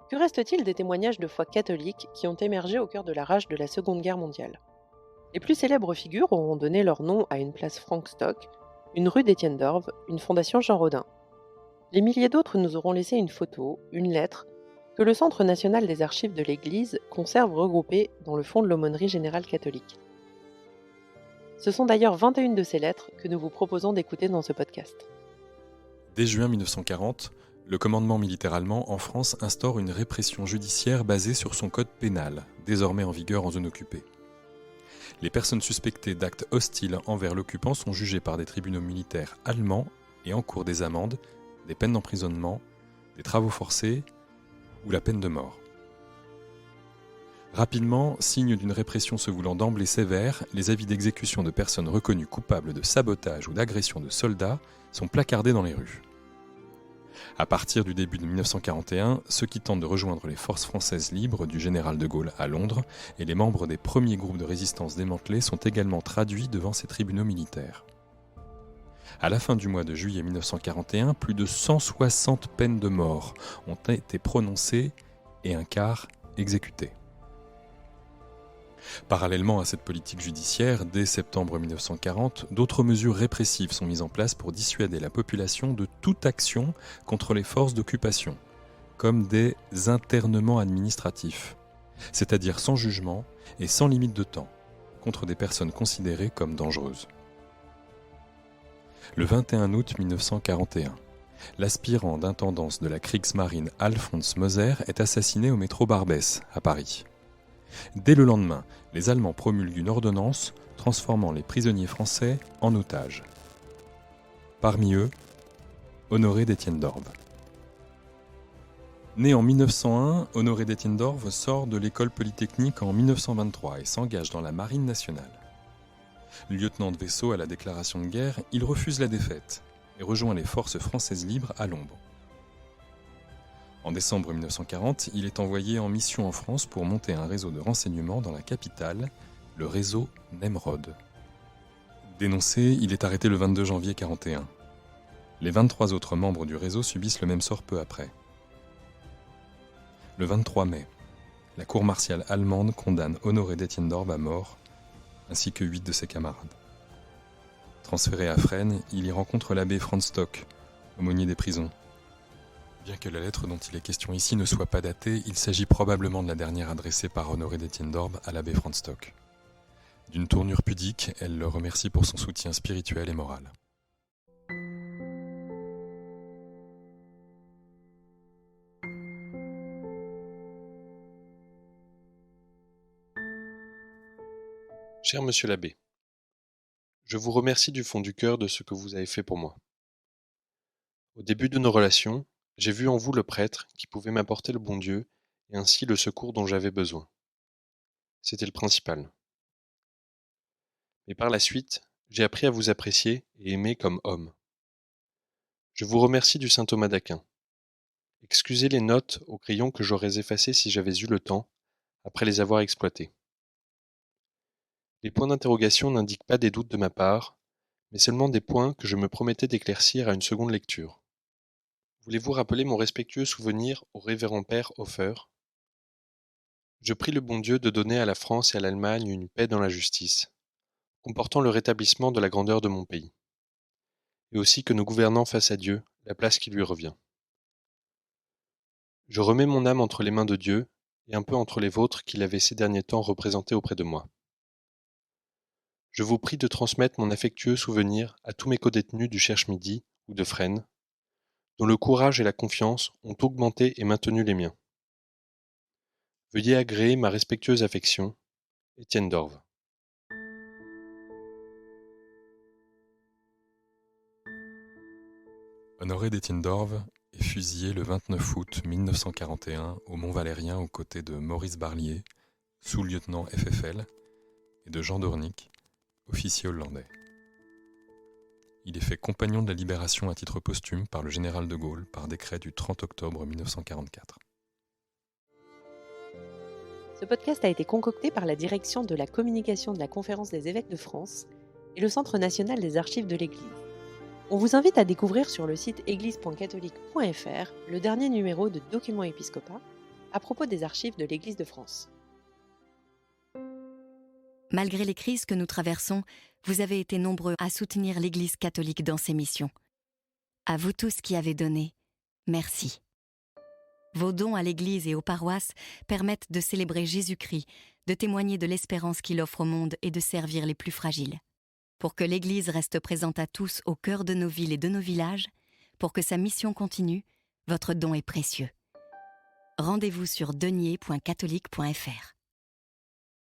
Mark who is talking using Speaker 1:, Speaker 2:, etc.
Speaker 1: Que reste-t-il des témoignages de foi catholiques qui ont émergé au cœur de la rage de la Seconde Guerre mondiale? Les plus célèbres figures auront donné leur nom à une place Frank Stock, une rue d'Étienne d'Orve, une fondation Jean Rodin. Les milliers d'autres nous auront laissé une photo, une lettre, que le Centre national des archives de l'Église conserve regroupées dans le fond de l'aumônerie générale catholique. Ce sont d'ailleurs 21 de ces lettres que nous vous proposons d'écouter dans ce podcast.
Speaker 2: Dès juin 1940, le commandement militaire allemand en France instaure une répression judiciaire basée sur son code pénal, désormais en vigueur en zone occupée. Les personnes suspectées d'actes hostiles envers l'occupant sont jugées par des tribunaux militaires allemands et encourent des amendes, des peines d'emprisonnement, des travaux forcés ou la peine de mort. Rapidement, signe d'une répression se voulant d'emblée sévère, les avis d'exécution de personnes reconnues coupables de sabotage ou d'agression de soldats sont placardés dans les rues. À partir du début de 1941, ceux qui tentent de rejoindre les forces françaises libres du général de Gaulle à Londres et les membres des premiers groupes de résistance démantelés sont également traduits devant ces tribunaux militaires. À la fin du mois de juillet 1941, plus de 160 peines de mort ont été prononcées et un quart exécutées. Parallèlement à cette politique judiciaire, dès septembre 1940, d'autres mesures répressives sont mises en place pour dissuader la population de toute action contre les forces d'occupation, comme des internements administratifs, c'est-à-dire sans jugement et sans limite de temps, contre des personnes considérées comme dangereuses. Le 21 août 1941, l'aspirant d'intendance de la Kriegsmarine Alphonse Moser est assassiné au métro Barbès, à Paris. Dès le lendemain, les Allemands promulguent une ordonnance transformant les prisonniers français en otages. Parmi eux, Honoré d'Étienne d'Orve. Né en 1901, Honoré d'Étienne d'Orve sort de l'école polytechnique en 1923 et s'engage dans la Marine nationale. Lieutenant de vaisseau à la déclaration de guerre, il refuse la défaite et rejoint les forces françaises libres à l'ombre. En décembre 1940, il est envoyé en mission en France pour monter un réseau de renseignement dans la capitale, le réseau Nemrod. Dénoncé, il est arrêté le 22 janvier 1941. Les 23 autres membres du réseau subissent le même sort peu après. Le 23 mai, la cour martiale allemande condamne Honoré d'Étienne d'Orve à mort, ainsi que 8 de ses camarades. Transféré à Fresnes, il y rencontre l'abbé Franz Stock, aumônier des prisons. Bien que la lettre dont il est question ici ne soit pas datée, il s'agit probablement de la dernière adressée par Honoré d'Étienne d'Orve à l'abbé Franz Stock. D'une tournure pudique, elle le remercie pour son soutien spirituel et moral.
Speaker 3: Cher monsieur l'abbé, je vous remercie du fond du cœur de ce que vous avez fait pour moi. Au début de nos relations, j'ai vu en vous le prêtre qui pouvait m'apporter le bon Dieu et ainsi le secours dont j'avais besoin. C'était le principal. Mais par la suite, j'ai appris à vous apprécier et aimer comme homme. Je vous remercie du saint Thomas d'Aquin. Excusez les notes au crayon que j'aurais effacées si j'avais eu le temps, après les avoir exploitées. Les points d'interrogation n'indiquent pas des doutes de ma part, mais seulement des points que je me promettais d'éclaircir à une seconde lecture. Voulez-vous rappeler mon respectueux souvenir au révérend père Hofer? Je prie le bon Dieu de donner à la France et à l'Allemagne une paix dans la justice, comportant le rétablissement de la grandeur de mon pays, et aussi que nos gouvernants fassent à Dieu la place qui lui revient. Je remets mon âme entre les mains de Dieu, et un peu entre les vôtres qu'il avait ces derniers temps représentés auprès de moi. Je vous prie de transmettre mon affectueux souvenir à tous mes codétenus du Cherche-Midi ou de Fresnes, dont le courage et la confiance ont augmenté et maintenu les miens. Veuillez agréer ma respectueuse affection, Étienne d'Orve.
Speaker 2: Honoré d'Étienne d'Orve est fusillé le 29 août 1941 au Mont-Valérien aux côtés de Maurice Barlier, sous-lieutenant FFL, et de Jean Dornick, officier hollandais. Il est fait compagnon de la libération à titre posthume par le général de Gaulle par décret du 30 octobre 1944.
Speaker 1: Ce podcast a été concocté par la direction de la communication de la Conférence des évêques de France et le Centre national des archives de l'Église. On vous invite à découvrir sur le site église.catholique.fr le dernier numéro de Documents Épiscopat à propos des archives de l'Église de France.
Speaker 4: Malgré les crises que nous traversons, vous avez été nombreux à soutenir l'Église catholique dans ses missions. À vous tous qui avez donné, merci. Vos dons à l'Église et aux paroisses permettent de célébrer Jésus-Christ, de témoigner de l'espérance qu'il offre au monde et de servir les plus fragiles. Pour que l'Église reste présente à tous au cœur de nos villes et de nos villages, pour que sa mission continue, votre don est précieux. Rendez-vous sur denier.catholique.fr.